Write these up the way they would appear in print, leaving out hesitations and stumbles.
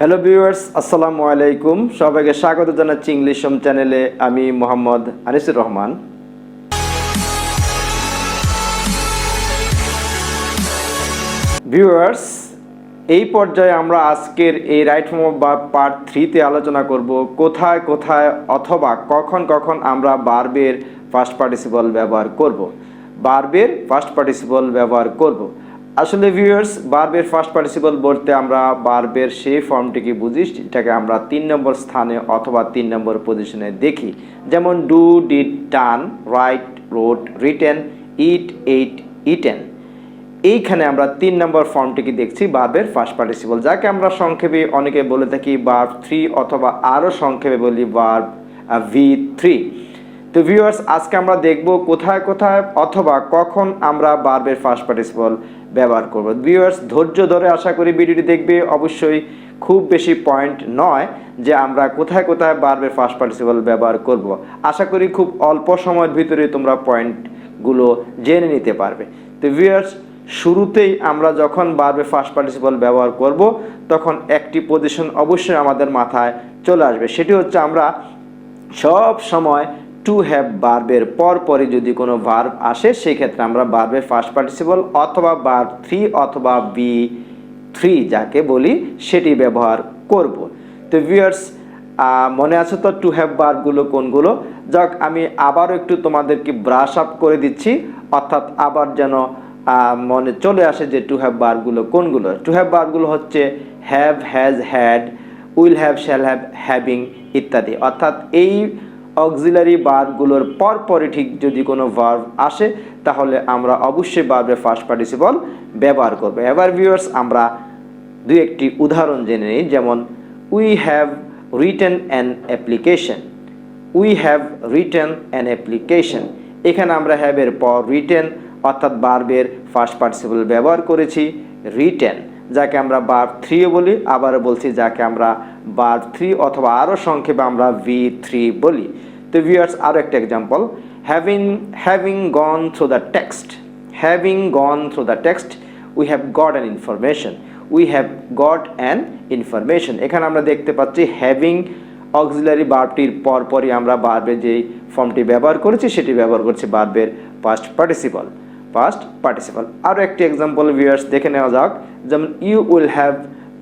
Hello viewers, আসসালামু আলাইকুম। সবাইকে স্বাগত জানাচ্ছি ইংলিশ হোম চ্যানেলে। আমি মোহাম্মদ আনিসুর রহমান। ভিউয়ার্স, এই পর্যায়ে আমরা আজকের এই right form of verb part 3-তে আলোচনা করব কোথায় কোথায় অথবা কখন কখন আমরা ভার্বের ফার্স্ট পার্টিসিপল ব্যবহার করব। ভার্বের ফার্স্ট পার্টিসিপল ব্যবহার করব। আসলে ভিউয়ার্স, ভার্বের ফার্স্ট পার্টিসিপল বলতে আমরা ভার্বের সেই ফর্মটিকে বুঝি, এটাকে আমরা 3 নম্বর স্থানে অথবা 3 নম্বর পজিশনে দেখি। যেমন do, did, done, write, wrote, written, eat, ate, eaten. এইখানে আমরা 3 নম্বর ফর্মটিকে দেখছি ভার্বের ফার্স্ট পার্টিসিপল, যাকে আমরা সংক্ষেপে অনেকে বলে থাকি ভার্ব 3 অথবা আরও সংক্ষেপে বলি ভার্ব V3। তো ভিউয়ার্স, আজকে আমরা দেখব কোথায় কোথায় অথবা কখন আমরা ভার্বের ফার্স্ট পার্টিসিপল ব্যবহার করব। ভিউয়ার্স, ধৈর্য ধরে আশা করি ভিডিওটি দেখবে। অবশ্যই খুব বেশি পয়েন্ট নয় যে আমরা কোথায় কোথায় ভার্বের ফার্স্ট পার্টিসিপল ব্যবহার করব। আশা করি খুব অল্প সময়ের ভিতরে তোমরা পয়েন্টগুলো জেনে নিতে পারবে। তো ভিউয়ার্স, শুরুতেই আমরা যখন ভার্বের ফার্স্ট পার্টিসিপল ব্যবহার করব তখন একটি পজিশন অবশ্যই আমাদের মাথায় চলে আসবে। সেটি হচ্ছে আমরা সব সময় টু হ্যাভ ভার্বের পরপরই যদি কোনো ভার্ব আসে সেই ক্ষেত্রে আমরা ভার্বের ফার্স্ট পার্টিসিপল অথবা ভার্ব 3 অথবা V3 যাকে বলি সেটি ব্যবহার করব। তো ভিউয়ার্স, মনে আছে তো টু হ্যাভ ভার্বগুলো কোনগুলো? যাক, আমি আবারও একটু তোমাদেরকে ব্রাশ আপ করে দিচ্ছি, অর্থাৎ আবার যেন মনে চলে আসে যে টু হ্যাভ ভার্বগুলো কোনগুলো। টু হ্যাভ ভার্বগুলো হচ্ছে have, has, had, will have, shall have, having ইত্যাদি। অর্থাৎ এই অক্সিলারি ভার্বগুলোর পরপরই ঠিক যদি কোনো ভার্ব আসে তাহলে আমরা অবশ্যই ভার্বের ফার্স্ট পার্টিসিপল ব্যবহার করব। এবার ভিউয়ার্স, আমরা দুই একটি উদাহরণ জেনে নিই। যেমন we have written an application. We have written an application. এখানে আমরা হ্যাভের পর রিটেন অর্থাৎ ভার্বের ফার্স্ট পার্টিসিপল ব্যবহার করেছি রিটেন, যাকে আমরা ভার্ব 3 বলি। আবারও বলছি, যাকে আমরা ভার্ব 3 অথবা আরও সংক্ষেপে আমরা V3 বলি। তো ভিউয়ার্স, আরও একটা example, having gone through the text. Having gone through the text we have got an information. We have got an information. এখানে আমরা দেখতে পাচ্ছি হ্যাভিং অক্সিলারি ভার্বটির পরপরই আমরা ভার্বের যেই ফর্মটি ব্যবহার করেছি সেটি ব্যবহার করছি ভার্বের ফার্স্ট পার্টিসিপল। First participle. আরও একটি এক্সাম্পল ভিউয়ার্স দেখে নেওয়া যাক। যেমন you will have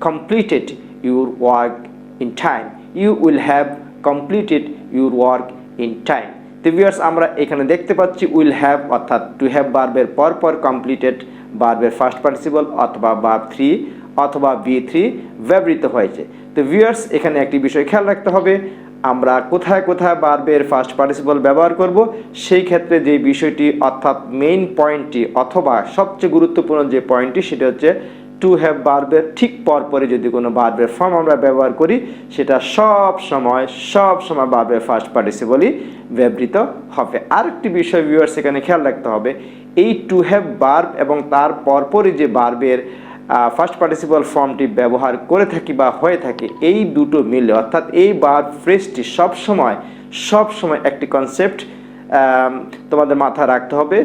completed your work in time. You will have completed your work in time. তো ভিউয়ার্স, আমরা এখানে দেখতে পাচ্ছি উইল হ্যাভ অর্থাৎ টু হ্যাভ ভার্বের পরপর কমপ্লিটেড ভার্বের ফার্স্ট পার্টিসিপল অথবা ভার্ব 3 অথবা V3 ব্যবহৃত হয়েছে। তো ভিউয়ার্স, এখানে একটি বিষয় খেয়াল রাখতে হবে, আমরা কোথায় কোথায় ভার্বের ফার্স্ট পার্টিসিপল ব্যবহার করব সেই ক্ষেত্রে যে বিষয়টি অর্থাৎ মেইন পয়েন্টটি অথবা সবচেয়ে গুরুত্বপূর্ণ যে পয়েন্টটি সেটা হচ্ছে টু হ্যাভ ভার্বের ঠিক পরপরই যদি কোনো ভার্বের ফর্ম আমরা ব্যবহার করি সেটা সব সময় ভার্বের ফার্স্ট পার্টিসিপলই ব্যবহৃত হবে। আরেকটি বিষয় ভিউয়ার্স এখানে খেয়াল রাখতে হবে, এই টু হ্যাভ ভার্ব এবং তার পরপরই যে ভার্বের ফার্স্ট পার্টিসিপল ফর্মটি ব্যবহার করে থাকি বা হয়ে থাকে, এই দুটো মিলে অর্থাৎ এই ভার্ব ফ্রেজটি সবসময় একটি কনসেপ্ট তোমাদের মাথায় রাখতে হবে।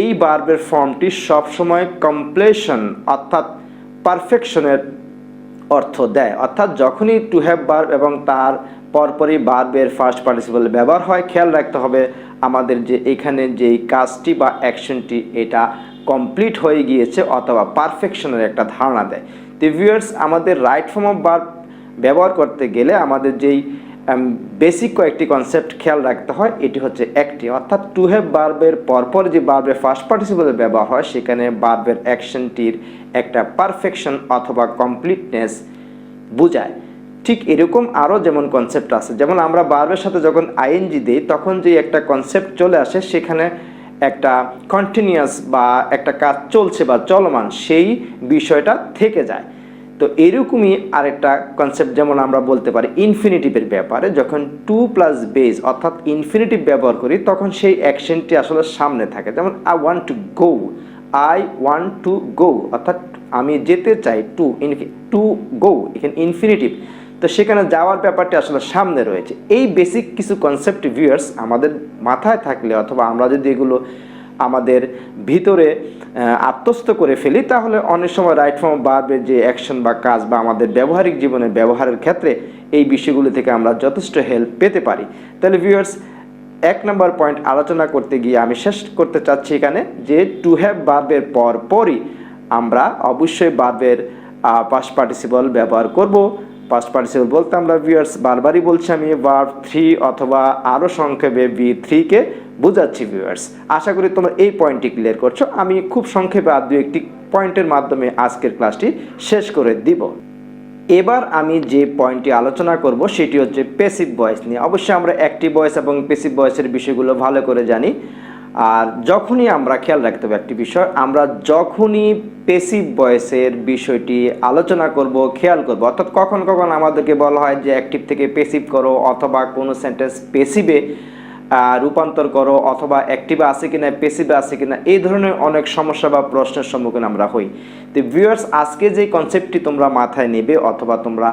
এই ভার্বের ফর্মটি সবসময় কমপ্লিশন অর্থাৎ পারফেকশনের অর্থ দেয়। অর্থাৎ যখনই টু হ্যাভ ভার্ব এবং তার পরপরই ভার্বের ফার্স্ট পার্টিসিপল ব্যবহার হয়, খেয়াল রাখতে হবে আমাদের যে এখানে যেই কাজটি বা অ্যাকশনটি এটা কমপ্লিট হয়ে গিয়েছে অথবা পারফেকশনের একটা ধারণা দেয়। তো ভিউয়ার্স, আমাদের রাইট ফর্ম অফ ভার্ব ব্যবহার করতে গেলে আমাদের যেই বেসিক কয়েকটি কনসেপ্ট খেয়াল রাখতে হয়, এটি হচ্ছে একটি, অর্থাৎ টু হ্যাভ ভার্বের পরপর যে ভার্বের ফার্স্ট পার্টিসিপলের ব্যবহার হয় সেখানে ভার্বের অ্যাকশনটির একটা পারফেকশন অথবা কমপ্লিটনেস বোঝায়। ঠিক এরকম আরও যেমন কনসেপ্ট আছে, যেমন আমরা ভার্বের সাথে যখন আইএনজি দিই তখন যে একটা কনসেপ্ট চলে আসে সেখানে একটা কন্টিনিউয়াস বা একটা কাজ চলছে বা চলমান সেই বিষয়টা থেকে যায়। তো এরকমই আরেকটা কনসেপ্ট যেমন আমরা বলতে পারি ইনফিনিটিভের ব্যাপারে, যখন টু প্লাস বেস অর্থাৎ ইনফিনিটিভ ব্যবহার করি তখন সেই অ্যাকশনটি আসলে সামনে থাকে। যেমন I want to go, I want to go অর্থাৎ আমি যেতে চাই, টু গো এখানে ইনফিনিটিভ, তো সেখানে যাওয়ার ব্যাপারটি আসলে সামনে রয়েছে। এই বেসিক কিছু কনসেপ্ট ভিউয়ার্স আমাদের মাথায় থাকলে অথবা আমরা যদি এগুলো আমাদের ভিতরে আত্মস্থ করে ফেলি, তাহলে অনেক সময় রাইট ফর্ম অফ ভার্বের যে অ্যাকশন বা কাজ বা আমাদের ব্যবহারিক জীবনে ব্যবহারের ক্ষেত্রে এই বিষয়গুলো থেকে আমরা যথেষ্ট হেল্প পেতে পারি। তাহলে ভিউয়ার্স, 1 নম্বর পয়েন্ট আলোচনা করতে গিয়ে আমি শেষ করতে চাচ্ছি এখানে যে টু হ্যাভ ভার্বের পরই আমরা অবশ্যই ভার্বের পাস্ট পার্টিসিপল ব্যবহার করব। পাস্ট পার্টিসিপল বলতে আমরা ভিউয়ার্স বারবারই বলছি আমি ভার্ব 3 অথবা আরও সংক্ষেপে V3 কে বোঝাচ্ছি ভিউয়ার্স। আশা করি তোমরা এই পয়েন্টটি ক্লিয়ার করছো। আমি খুব সংক্ষেপে আর দু একটি পয়েন্টের মাধ্যমে আজকের ক্লাসটি শেষ করে দিব। এবার আমি যে পয়েন্টটি আলোচনা করব সেটি হচ্ছে প্যাসিভ ভয়েস নিয়ে। অবশ্যই আমরা অ্যাক্টিভ ভয়েস এবং প্যাসিভ ভয়েসের বিষয়গুলো ভালো করে জানি। আর যখনই আমরা খেয়াল রাখতে হবে একটি বিষয়, আমরা যখনই প্যাসিভ ভয়েসের বিষয়টি আলোচনা করব খেয়াল করব, অর্থাৎ কখন কখন আমাদেরকে বলা হয় যে অ্যাক্টিভ থেকে প্যাসিভ করো অথবা কোনো সেন্টেন্স প্যাসিভে রূপান্তর করো অথবা অ্যাক্টিভে আছে কিনা প্যাসিভে আছে কিনা, এই ধরনের অনেক সমস্যা বা প্রশ্নের সম্মুখীন আমরা হই। তো ভিউয়ার্স, আজকে যে কনসেপ্টটি তোমরা মাথায় নেবে অথবা তোমরা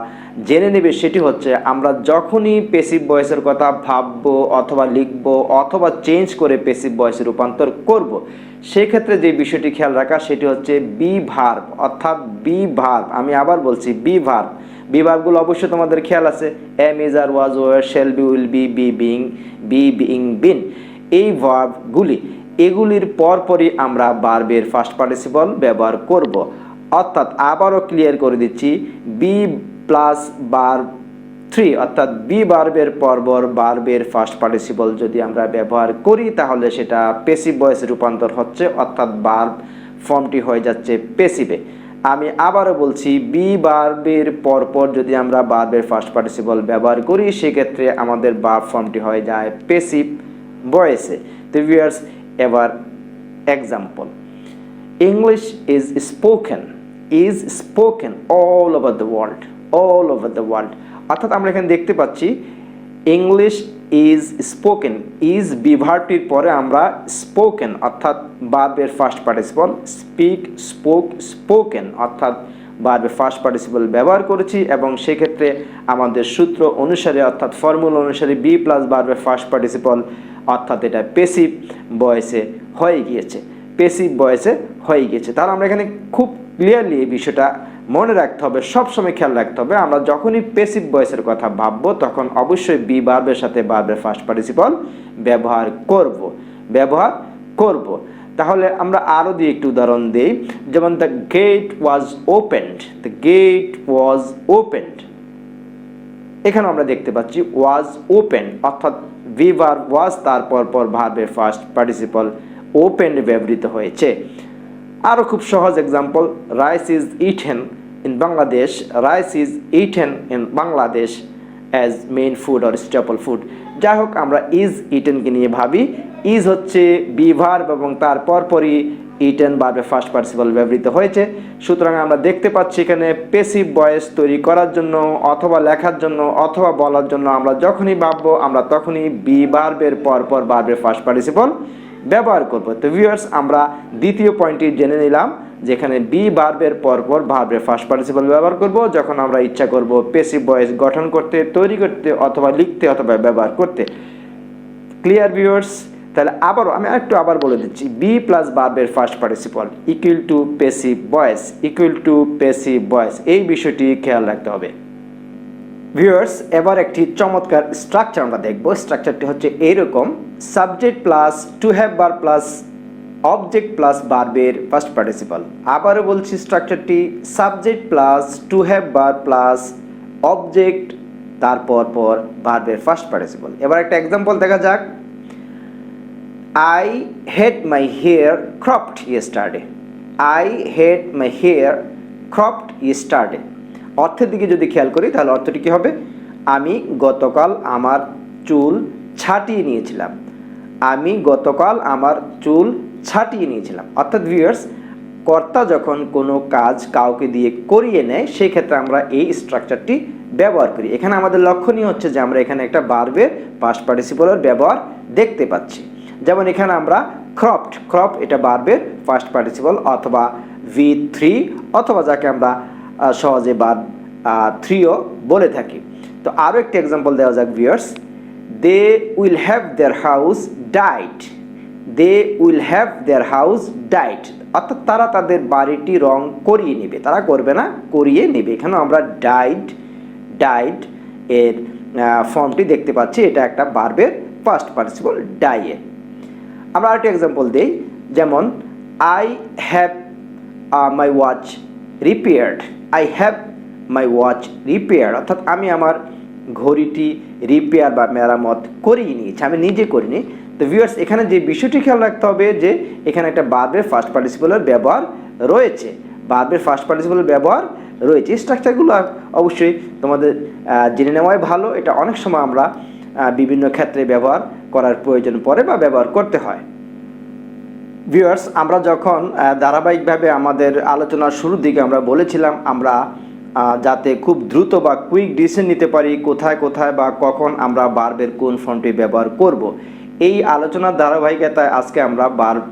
জেনে নেবে সেটি হচ্ছে আমরা যখনই প্যাসিভ ভয়েসের কথা ভাববো অথবা লিখবো অথবা চেঞ্জ করে প্যাসিভ ভয়েসে রূপান্তর করব, সেক্ষেত্রে যে বিষয়টি খেয়াল রাখা সেটি হচ্ছে বি ভার্ব, অর্থাৎ বি ভার্ব। আমি আবার বলছি বি ভার্ব। বি ভার্বগুলো অবশ্যই তোমাদের খেয়াল আছে, am, is, are, was, were, shall be, will be, be being, been. এই ভার্বগুলি এগুলির পরপরই আমরা ভার্বের ফার্স্ট পার্টিসিপল ব্যবহার করব। অর্থাৎ আবারও ক্লিয়ার করে দিচ্ছি, বি প্লাস ভার্ব 3 অর্থাৎ বি ভার্বের পরপর ভার্বের ফার্স্ট পার্টিসিপল যদি আমরা ব্যবহার করি তাহলে সেটা প্যাসিভ ভয়েসে রূপান্তর হচ্ছে, অর্থাৎ ভার্ব ফর্মটি হয়ে যাচ্ছে প্যাসিভে। আমি আবারও বলছি, বি ভার্বের পরপর যদি আমরা ভার্বের ফার্স্ট পার্টিসিপল ব্যবহার করি সেক্ষেত্রে আমাদের ভার্ব ফর্মটি হয়ে যায় প্যাসিভ ভয়েসে। তো ভিউয়ার্স, এবার example, English is spoken all over the world. অর্থাৎ আমরা এখানে দেখতে পাচ্ছি ইংলিশ ইজ স্পোকেন, ইজ বিভার্বটির পরে আমরা স্পোকেন অর্থাৎ ভার্বের ফার্স্ট পার্টিসিপল স্পিক, স্পোকেন অর্থাৎ ভার্বের ফার্স্ট পার্টিসিপল ব্যবহার করেছি এবং সেক্ষেত্রে আমাদের সূত্র অনুসারে অর্থাৎ ফর্মুলা অনুসারে বি প্লাস ভার্বের ফার্স্ট পার্টিসিপল অর্থাৎ এটা প্যাসিভ ভয়েসে হয়ে গিয়েছে, তাহলে আমরা এখানে খুব ক্লিয়ারলি এই বিষয়টা মনে রাখতে হবে, সবসময় খেয়াল রাখতে হবে। আমরা যখনই প্যাসিভ ভয়েসের কথা ভাববো তখন অবশ্যই বি ভার্বের সাথে ভার্বের ফার্স্ট পার্টিসিপল ব্যবহার করব। তাহলে আমরা আরও দিয়ে একটু উদাহরণ দিই, যেমন দ্য গেট ওয়াজ ওপেন্ড। এখানে আমরা দেখতে পাচ্ছি ওয়াজ ওপেন অর্থাৎ বি ভার্ব ওয়াজ তারপর ভার্বের ফার্স্ট পার্টিসিপল ওপেন ব্যবহৃত হয়েছে। আরও খুব সহজ example, rice is eaten in Bangladesh as main food or staple food. যাই হোক, আমরা ইজ ইটেনকে নিয়ে ভাবি, ইজ হচ্ছে বি ভার্ব এবং তারপরই ইটেন ভার্বের ফার্স্ট পার্টিসিপল ব্যবহৃত হয়েছে। সুতরাং আমরা দেখতে পাচ্ছি এখানে প্যাসিভ ভয়েস তৈরি করার জন্য অথবা লেখার জন্য অথবা বলার জন্য আমরা যখনই ভাববো আমরা তখনই বি ভার্বের পরপর ভার্বের ফার্স্ট পার্টিসিপল ব্যবহার করব। তো ভিউয়ার্স, আমরা দ্বিতীয় পয়েন্টটি জেনে নিলাম যেখানে বি ভার্বের পরপর ভার্বের ফার্স্ট পার্টিসিপল ব্যবহার করব যখন আমরা ইচ্ছা করব প্যাসিভ ভয়েস গঠন করতে, তৈরি করতে অথবা লিখতে অথবা ব্যবহার করতে। Clear viewers? তাহলে আমি আবার বলে দিচ্ছি, বি প্লাস ভার্বের first participle equal to passive voice, এই বিষয়টি খেয়াল রাখতে হবে। ভিউয়ার্স, এবার একটি চমৎকার স্ট্রাকচার আমরা দেখব। স্ট্রাকচারটি হচ্ছে এইরকম, subject plus to have verb plus object plus ভার্বের ফার্স্ট পার্টিসিপল। আবারও বলছি স্ট্রাকচারটি, subject plus to have verb plus object তারপর ভার্বের ফার্স্ট পার্টিসিপল। এবার একটা এক্সাম্পল দেখা যাক, I had my hair cropped yesterday। অর্থের দিকে যদি খেয়াল করি তাহলে অর্থটি কি হবে, আমি গতকাল আমার চুল ছাটিয়ে নিয়েছিলাম। অর্থাৎ ভিউয়ার্স, কর্তা যখন কোনো কাজ কাউকে দিয়ে করিয়ে নেয় সেই ক্ষেত্রে আমরা এই স্ট্রাকচারটি ব্যবহার করি। এখানে আমাদের লক্ষণীয় হচ্ছে যে আমরা এখানে একটা ভার্বের পাস্ট পার্টিসিপলের ব্যবহার দেখতে পাচ্ছি। যেমন এখানে আমরা ক্রপ এটা ভার্বের ফার্স্ট পার্টিসিপল অথবা V3 অথবা যাকে আমরা সহজে ভার্ব 3ও বলে থাকি। তো আরও একটি এক্সাম্পল দেওয়া যাক viewers, they will have their house they will have their house dyed, অর্থাৎ তারা তাদের বাড়িটি রং করিয়ে নেবে, তারা করবে না, করিয়ে নেবে। এখানে আমরা ডাইড এর ফর্মটি দেখতে পাচ্ছি, এটা একটা ভার্বের পাস্ট পার্টিসিপল ডাইয়ের। আমরা আরেকটা এক্সাম্পল দিই, যেমন I have my watch repaired, I have my watch repaired, অর্থাৎ আমি আমার ঘড়িটি রিপেয়ার বা মেরামত করিয়ে নিয়েছি, আমি নিজে করিনি। তো ভিউয়ার্স, এখানে যে বিষয়টি খেয়াল রাখতে হবে যে এখানে একটা ভার্বের ফার্স্ট পার্টিসিপলের ব্যবহার রয়েছে, ভার্বের ফার্স্ট পার্টিসিপলের ব্যবহার রয়েছে। স্ট্রাকচারগুলো অবশ্যই তোমাদের জেনে নেওয়াই ভালো, এটা অনেক সময় আমরা বিভিন্ন ক্ষেত্রে ব্যবহার করার প্রয়োজন পড়ে বা ব্যবহার করতে হয়। ভিউয়ার্স, আমরা যখন ধারাবাহিকভাবে আমাদের আলোচনার শুরুর দিকে আমরা বলেছিলাম আমরা যাতে খুব দ্রুত বা কুইক ডিসিশন নিতে পারি কোথায় কোথায় বা কখন আমরা ভার্বের কোন ফর্মটি ব্যবহার করব, এই আলোচনার ধারাবাহিকতায় আজকে আমরা ভার্ব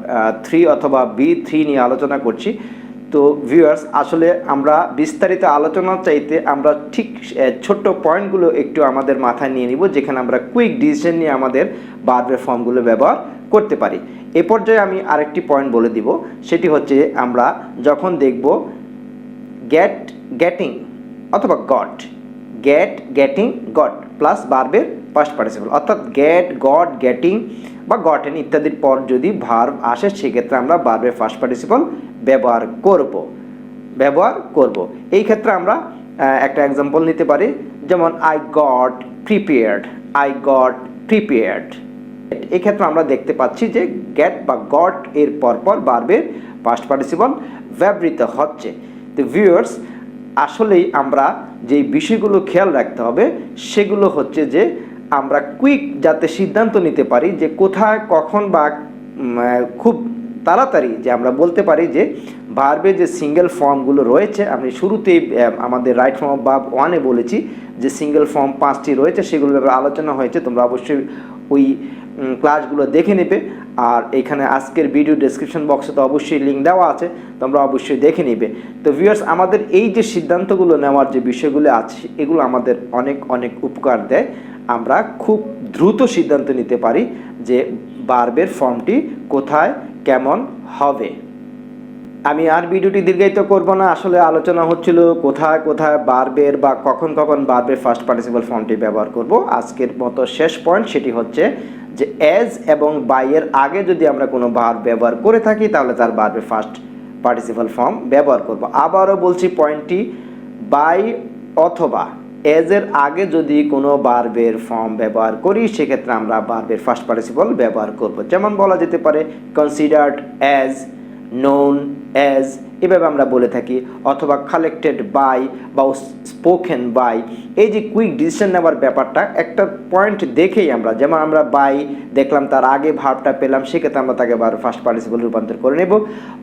3 অথবা B3 নিয়ে আলোচনা করছি। তো ভিউয়ার্স, আসলে আমরা বিস্তারিত আলোচনার চাইতে আমরা ঠিক ছোট্ট পয়েন্টগুলো একটু আমাদের মাথায় নিয়ে নিব, যেখানে আমরা কুইক ডিসিশন নিয়ে আমাদের ভার্বের ফর্মগুলো ব্যবহার করতে পারি। এ পর্যায়ে আমি আরেকটি পয়েন্ট বলে দিব, সেটি হচ্ছে আমরা যখন দেখব গেটিং অথবা গেটিং গট প্লাস ভার্বের পাস্ট পার্টিসিপল, অর্থাৎ গট, গেটিং বা গটেন ইত্যাদির পর যদি ভার্ব আসে সেক্ষেত্রে আমরা ভার্বের ফার্স্ট পার্টিসিপল ব্যবহার করব। এই ক্ষেত্রে আমরা একটা এক্সাম্পল নিতে পারি, যেমন আই গট প্রিপেয়ার্ড। এই ক্ষেত্রে আমরা দেখতে পাচ্ছি যে গেট বা গট এর পরপর ভার্বের পাস্ট পার্টিসিপল ব্যবহৃত হচ্ছে। তো ভিউয়ার্স, আসলেই আমরা যে বিষয়গুলো খেয়াল রাখতে হবে সেগুলো হচ্ছে যে আমরা কুইক যাতে সিদ্ধান্ত নিতে পারি যে কোথায় কখন বা খুব তাড়াতাড়ি যে আমরা বলতে পারি যে ভার্বে যে সিঙ্গেল ফর্মগুলো রয়েছে, আমি শুরুতেই আমাদের রাইট ফর্ম অফ ভার্ব 1-এ বলেছি যে সিঙ্গেল ফর্ম 5টি রয়েছে, সেগুলোর ব্যাপারে আলোচনা হয়েছে, তোমরা অবশ্যই ওই ক্লাসগুলো দেখে নেবে। আর এখানে আজকের ভিডিও ডেসক্রিপশন বক্সে তো অবশ্যই লিঙ্ক দেওয়া আছে, তোমরা অবশ্যই দেখে নিবে। তো ভিউয়ার্স, আমাদের এই যে সিদ্ধান্তগুলো নেওয়ার যে বিষয়গুলো আছে এগুলো আমাদের অনেক অনেক উপকার দেয়, আমরা খুব দ্রুত সিদ্ধান্ত নিতে পারি যে ভার্বের ফর্মটি কোথায় কেমন হবে। আমি আর ভিডিওটি দীর্ঘায়িত করব না, আসলে আলোচনা হচ্ছিল কোথায় কোথায় ভার্বের বা কখন কখন ভার্বের ফার্স্ট পার্টিসিপল ফর্মটি ব্যবহার করব। আজকের মতো শেষ পয়েন্ট সেটি হচ্ছে যে এজ এবং বাই এর আগে যদি আমরা কোনো ভার্ব ব্যবহার করে থাকি তাহলে তার ভার্বের ফার্স্ট পার্টিসিপল ফর্ম ব্যবহার করব। আবারও বলছি পয়েন্টটি, বাই অথবা এজ এর আগে যদি কোনো ভার্বের ফর্ম ব্যবহার করি সেক্ষেত্রে আমরা ভার্বের ফার্স্ট পার্টিসিপল ব্যবহার করব। যেমন বলা যেতে পারে কনসিডার্ড অ্যাজ, নোন অ্যাজ, এভাবে আমরা বলে থাকি, অথবা কালেক্টেড বাই বা স্পোকেন বাই। এই যে কুইক ডিসিশন নেওয়ার ব্যাপারটা একটা পয়েন্ট দেখেই আমরা, যেমন আমরা বাই দেখলাম তার আগে ভার্বটা পেলাম, সেক্ষেত্রে আমরা তাকে ফার্স্ট পার্টিসিপল রূপান্তর করে নেব,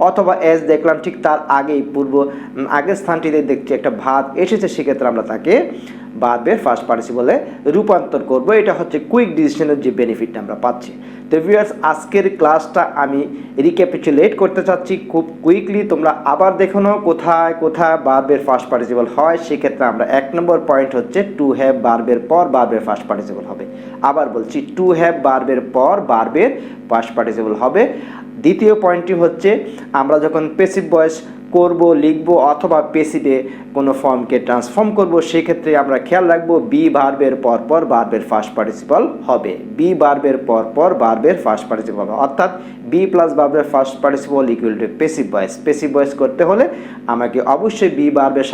অথবা অ্যাজ দেখলাম ঠিক তার আগেই আগের স্থানটিতে দেখছি একটা ভার্ব এসেছে, সেক্ষেত্রে আমরা তাকে ভার্বের ফার্স্ট পার্টিসিপলে রূপান্তর করব। এটা হচ্ছে কুইক ডিসিশনের যে বেনিফিটটা আমরা পাচ্ছি। তো ভিউয়ার্স, আজকের ক্লাসটা আমি রিক্যাপিচুলেট করতে চাচ্ছি খুব কুইকলি, তোমরা আবার দেখো নাও কোথায় কোথায় ভার্বের ফার্স্ট পার্টিসিপল হয়। সেক্ষেত্রে আমরা 1 নম্বর পয়েন্ট হচ্ছে টু হ্যাভ ভার্বের পর ভার্বের ফার্স্ট পার্টিসিপল হবে। আবার বলছি, টু হ্যাভ ভার্বের পর ভার্বের ফার্স্ট পার্টিসিপল হবে। দ্বিতীয় পয়েন্টটি হচ্ছে আমরা যখন প্যাসিভ ভয়েস করব, লিখব অথবা প্যাসিভে কোনো ফর্মকে ট্রান্সফর্ম করব, সেক্ষেত্রে আমরা খেয়াল রাখবো বি ভার্বের পরপর ভার্বের ফার্স্ট পার্টিসিপল হবে। বি ভার্বের পরপর ভার্বের ফার্স্ট পার্টিসিপল হবে, অর্থাৎ বি প্লাস ভার্বের first participle equal to passive voice. Passive voice করতে হলে আমাকে অবশ্যই বি ভার্বের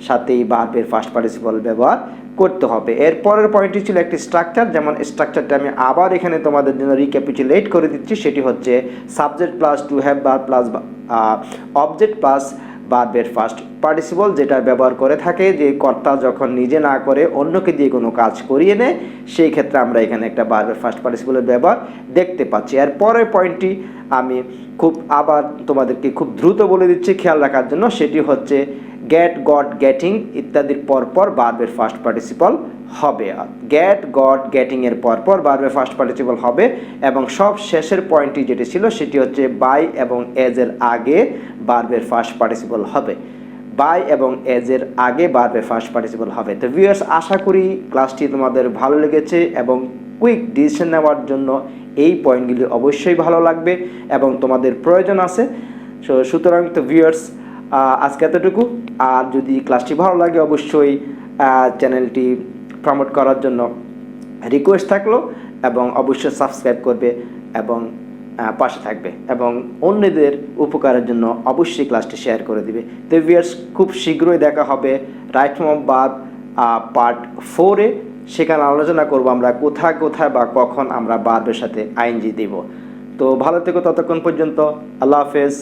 সাথেই ভার্বের ফার্স্ট পার্টিসিপল ব্যবহার করতে হবে। এর পরের পয়েন্টটি ছিল একটি স্ট্রাকচার, যেমন স্ট্রাকচারটা আমি আবার এখানে তোমাদের জন্য রিক্যাপিচুলেট করে দিচ্ছি। সেটি হচ্ছে subject plus to have verb plus object plus ভার্বের ফার্স্ট পার্টিসিপল, যেটা ব্যবহার করে থাকে যে কর্তা যখন নিজে না করে অন্যকে দিয়ে কোনো কাজ করিয়ে নেয়, সেই ক্ষেত্রে আমরা এখানে একটা ভার্বের ফার্স্ট পার্টিসিপলের ব্যবহার দেখতে পাচ্ছি। এর পরের পয়েন্টটি আমি আবার তোমাদেরকে খুব দ্রুত বলে দিচ্ছি খেয়াল রাখার জন্য, সেটি হচ্ছে গেট, গট, গেটিং ইত্যাদির পরপর ভার্বের ফার্স্ট পার্টিসিপল হবে। গেট, গট, গেটিং এর পরপর ভার্বের ফার্স্ট পার্টিসিপল হবে। এবং সব শেষের পয়েন্টটি যেটি ছিল সেটি হচ্ছে বাই এবং এজ এর আগে ভার্বের ফার্স্ট পার্টিসিপল হবে। বাই এবং এজের আগে ভার্বের ফার্স্ট পার্টিসিপল হবে। তো ভিউয়ার্স, আশা করি ক্লাসটি তোমাদের ভালো লেগেছে এবং কুইক ডিসিশন নেওয়ার জন্য এই পয়েন্টগুলি অবশ্যই ভালো লাগবে এবং তোমাদের প্রয়োজন আছে। সুতরাং তো ভিউয়ার্স, আজকে এতটুকু। আর যদি ক্লাসটি ভালো লাগে অবশ্যই চ্যানেলটি প্রমোট করার জন্য রিকোয়েস্ট থাকলো এবং অবশ্যই সাবস্ক্রাইব করবে এবং পাশে থাকবে এবং অন্যদের উপকারের জন্য অবশ্যই ক্লাসটি শেয়ার করে দিবে। তো ভিউয়ার্স, খুব শীঘ্রই দেখা হবে right form of verb part 4-এ। সেখানে আলোচনা করব আমরা কোথায় কোথায় বা কখন আমরা ভার্বের সাথে আইএনজি দিব। তো ভালো থেকো ততক্ষণ পর্যন্ত। আল্লাহ হাফেজ।